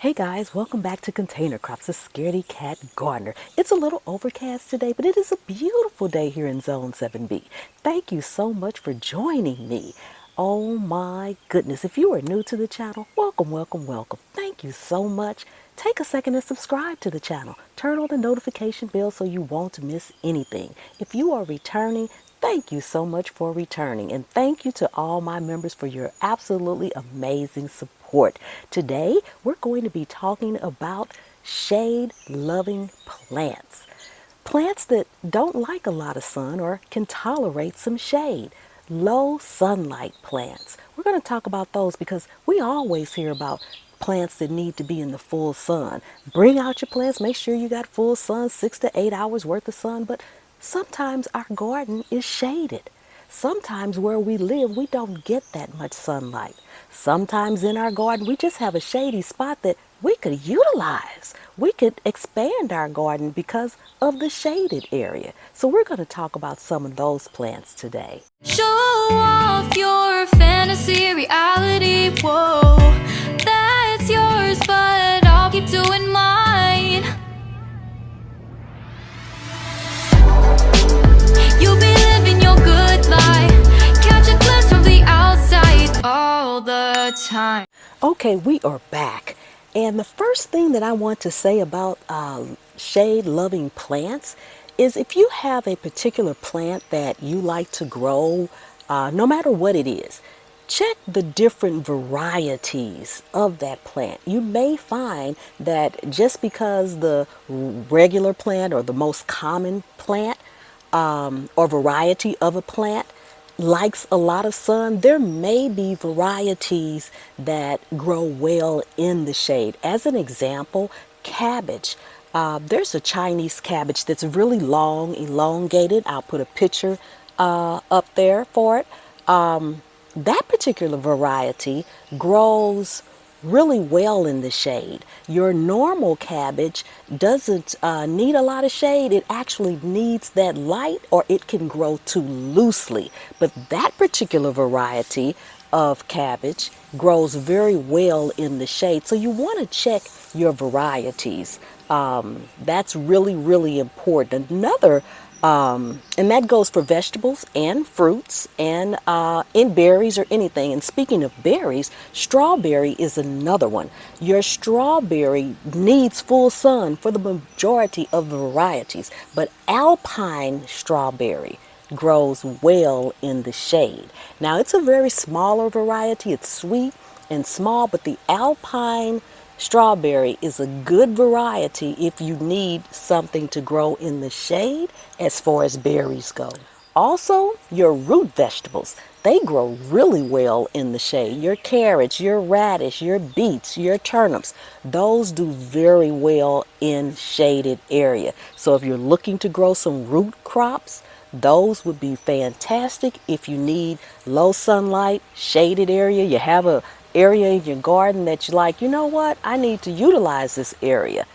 Hey guys, welcome back to Container Crops, the Scaredy Cat Gardener. It's a little overcast today, but it is a beautiful day here in Zone 7B. Thank you so much for joining me. Oh my goodness, if you are new to the channel, welcome, welcome, welcome. Thank you so much. Take a second and subscribe to the channel. Turn on the notification bell so you won't miss anything. If you are returning, thank you so much for returning. And thank you to all my members for your absolutely amazing support. Today, we're going to be talking about shade-loving plants. Plants that don't like a lot of sun or can tolerate some shade. Low sunlight plants. We're going to talk about those because we always hear about plants that need to be in the full sun. Bring out your plants, make sure you got full sun, 6 to 8 hours worth of sun, but sometimes our garden is shaded. Sometimes where we live, we don't get that much sunlight. Sometimes in our garden, we just have a shady spot that we could utilize. We could expand our garden because of the shaded area. So we're going to talk about some of those plants today. Show off your fantasy reality, whoa, that's yours, but I'll keep doing mine. You'll be living your good life, catch a glimpse from the outside all the time. Okay, we are back. And the first thing that I want to say about shade-loving plants is if you have a particular plant that you like to grow, no matter what it is, check the different varieties of that plant. You may find that just because the regular plant or the most common plant or variety of a plant likes a lot of sun, there may be varieties that grow well in the shade. As an example, cabbage. There's a Chinese cabbage that's really long, elongated. I'll put a picture up there for it. That particular variety grows really well in the shade. Your normal cabbage doesn't need a lot of shade. It actually needs that light, or it can grow too loosely. But that particular variety of cabbage grows very well in the shade. So you want to check your varieties. That's really, really important. And that goes for vegetables and fruits and in berries or anything. And speaking of berries, strawberry is another one. Your strawberry needs full sun for the majority of the varieties, but alpine strawberry grows well in the shade. Now, it's a very smaller variety. It's sweet and small, but the alpine strawberry is a good variety if you need something to grow in the shade as far as berries go. Also, your root vegetables, they grow really well in the shade. Your carrots, your radish, your beets, your turnips, those do very well in shaded area. So if you're looking to grow some root crops, those would be fantastic if you need low sunlight, shaded area. You have a area in your garden that you're like, you know what, I need to utilize this area.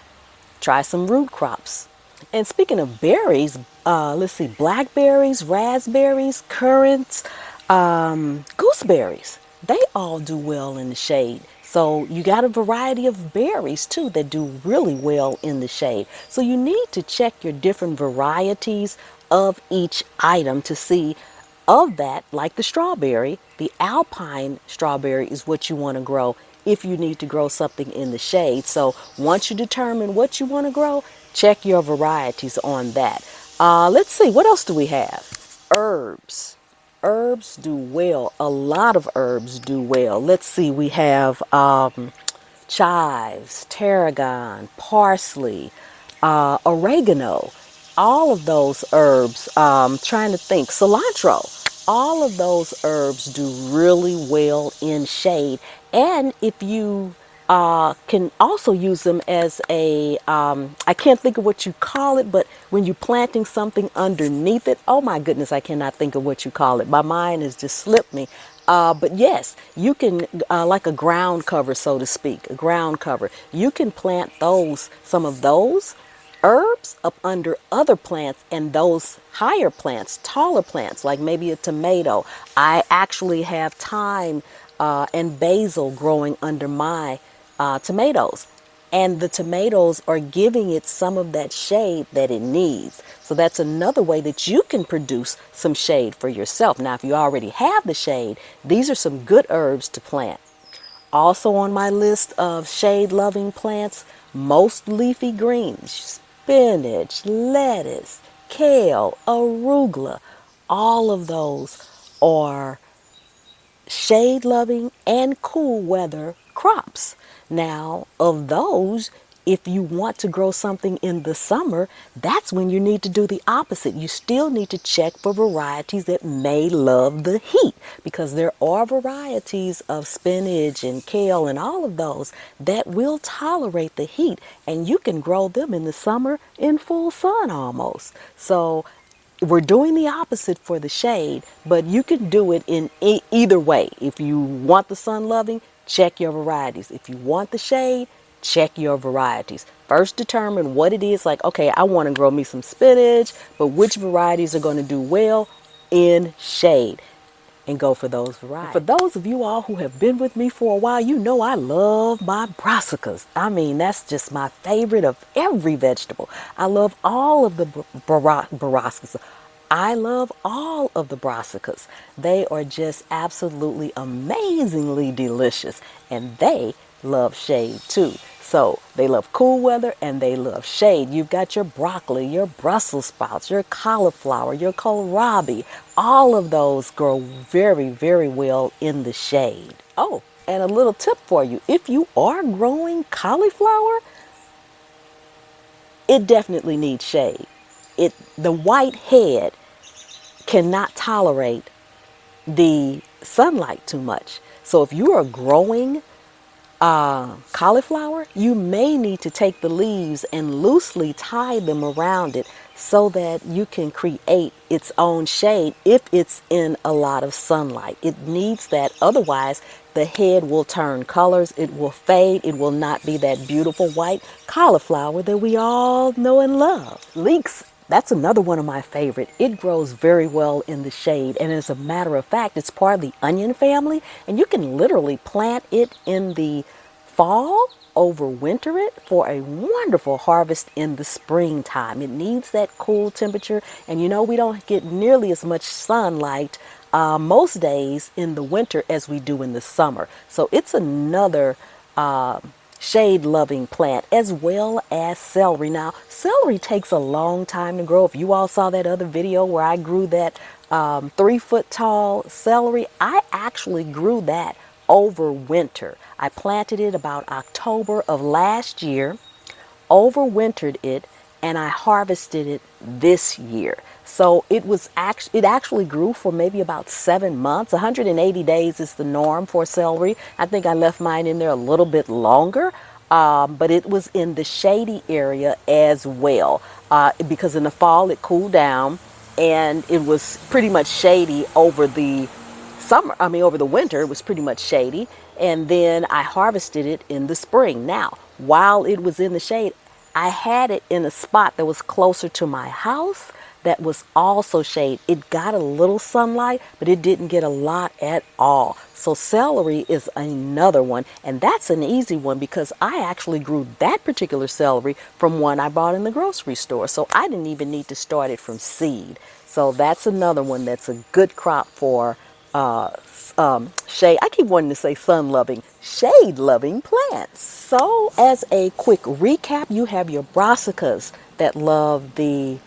Try some root crops. And speaking of berries, let's see, blackberries, raspberries, currants, gooseberries, they all do well in the shade. So you got a variety of berries too that do really well in the shade. So you need to check your different varieties of each item to see of that, like the strawberry, the alpine strawberry is what you want to grow if you need to grow something in the shade. So once you determine what you want to grow, check your varieties on that. Let's see, what else do we have? Herbs. Herbs do well. A lot of herbs do well. Let's see, we have chives, tarragon, parsley, oregano. All of those herbs, trying to think, cilantro, all of those herbs do really well in shade. And if you can also use them as a, I can't think of what you call it, but when you're planting something underneath it, oh my goodness, I cannot think of what you call it. My mind has just slipped me. But yes, you can, like a ground cover, so to speak, a ground cover. You can plant those, some of those herbs up under other plants, and those higher plants, taller plants, like maybe a tomato. I actually have thyme and basil growing under my tomatoes. and the tomatoes are giving it some of that shade that it needs. So that's another way that you can produce some shade for yourself. Now, if you already have the shade, these are some good herbs to plant. Also on my list of shade-loving plants, most leafy greens, spinach, lettuce, kale, arugula, all of those are shade loving and cool weather crops. Now, of those, if you want to grow something in the summer, that's when you need to do the opposite. You still need to check for varieties that may love the heat, because there are varieties of spinach and kale and all of those that will tolerate the heat, and you can grow them in the summer in full sun almost. So we're doing the opposite for the shade, but you can do it in either way. If you want the sun loving, check your varieties. If you want the shade, check your varieties. First determine what it is. Like, okay, I want to grow me some spinach, but which varieties are going to do well in shade, and go for those varieties. For those of you all who have been with me for a while, you know I love my brassicas. I mean, that's just my favorite of every vegetable. I love all of the brassicas. I love all of the brassicas. They are just absolutely amazingly delicious, and they love shade too. So they love cool weather and they love shade. You've got your broccoli, your Brussels sprouts, your cauliflower, your kohlrabi. All of those grow very, very well in the shade. Oh, and a little tip for you. If you are growing cauliflower, it definitely needs shade. The white head cannot tolerate the sunlight too much. So if you are growing cauliflower, you may need to take the leaves and loosely tie them around it so that you can create its own shade if it's in a lot of sunlight. It needs that, otherwise the head will turn colors, it will fade, it will not be that beautiful white cauliflower that we all know and love. Leeks, that's another one of my favorite. It grows very well in the shade, and as a matter of fact, it's part of the onion family, and you can literally plant it in the fall, overwinter it for a wonderful harvest in the springtime. It needs that cool temperature, and you know we don't get nearly as much sunlight most days in the winter as we do in the summer. So it's another shade loving plant, as well as celery. Now, celery takes a long time to grow. If you all saw that other video where I grew that 3-foot tall celery, I actually grew that over winter. I planted it about October of last year, overwintered it, and I harvested it this year. So it actually grew for maybe about 7 months. 180 days is the norm for celery. I think I left mine in there a little bit longer, but it was in the shady area as well, because in the fall it cooled down, and it was pretty much shady over the over the winter. It was pretty much shady, and then I harvested it in the spring. Now, while it was in the shade, I had it in a spot that was closer to my house that was also shade. It got a little sunlight, but it didn't get a lot at all. So celery is another one, and that's an easy one because I actually grew that particular celery from one I bought in the grocery store. So I didn't even need to start it from seed. So that's another one that's a good crop for shade. I keep wanting to say sun loving, shade loving plants. So as a quick recap, you have your brassicas that love the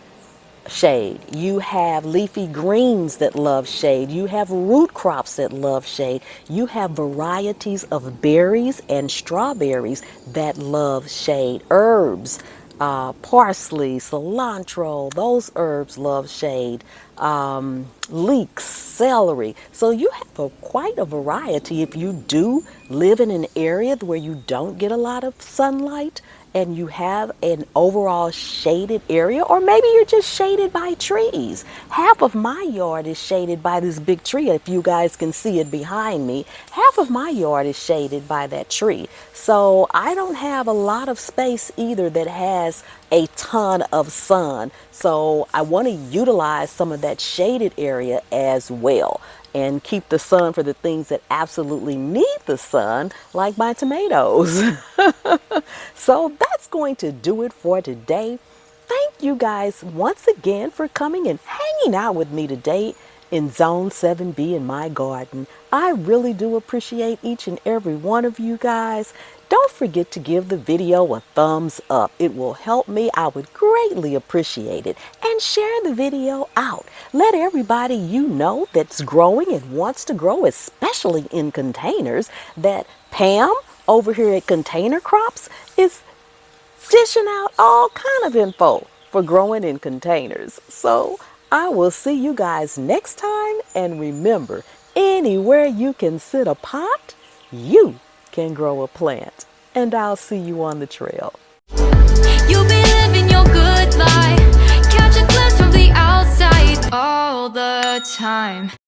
shade. You have leafy greens that love shade. You have root crops that love shade. You have varieties of berries and strawberries that love shade. Herbs, parsley, cilantro, those herbs love shade. Leeks, celery. So you have quite a variety. If you do live in an area where you don't get a lot of sunlight, and you have an overall shaded area, or maybe you're just shaded by trees. Half of my yard is shaded by this big tree. If you guys can see it behind me, half of my yard is shaded by that tree. So I don't have a lot of space either that has a ton of sun. So I want to utilize some of that shaded area as well, and keep the sun for the things that absolutely need the sun, like my tomatoes. So that's going to do it for today. Thank you guys once again for coming and hanging out with me today in Zone 7B in my garden. I really do appreciate each and every one of you guys. Don't forget to give the video a thumbs up. It will help me. I would greatly appreciate it. And share the video out. Let everybody you know that's growing and wants to grow, especially in containers, that Pam over here at Container Crops is dishing out all kind of info for growing in containers. So I will see you guys next time, and remember, anywhere you can sit a pot, you can grow a plant. And I'll see you on the trail. You be living your good life, catch a glimpse from the outside all the time.